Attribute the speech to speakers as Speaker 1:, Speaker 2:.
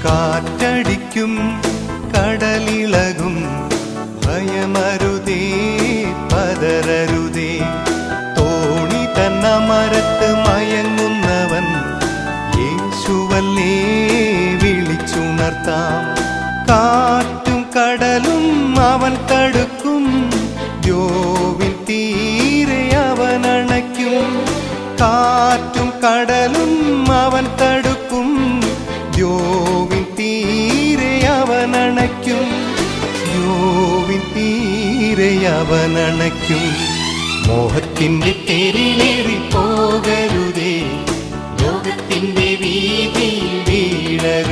Speaker 1: കാറ്റടിക്കും കടലിളകും ഭയമരുതേ പതരരുതേ. തോണി തന്ന മരത്ത് മയങ്ങുന്നവൻ യേശുവല്ലേ വിളിച്ചുണർത്താം. കാറ്റും കടലും അവൻ തടുക്കും, ദ്യോവിൻ തീരെ അവൻ അണയ്ക്കും. കാറ്റും കടലും അവൻ തടുക്കും, ദ്യോവിൻ തീരെ അവൻ അണയ്ക്കും. ദ്യോവിൻ തീരെ അവൻ അണയ്ക്കും. മോഹത്തിന്റെ തേരിലേറി പോകരുതേ, ലോകത്തിന്റെ വീതിയിൽ വീഴരുതേ.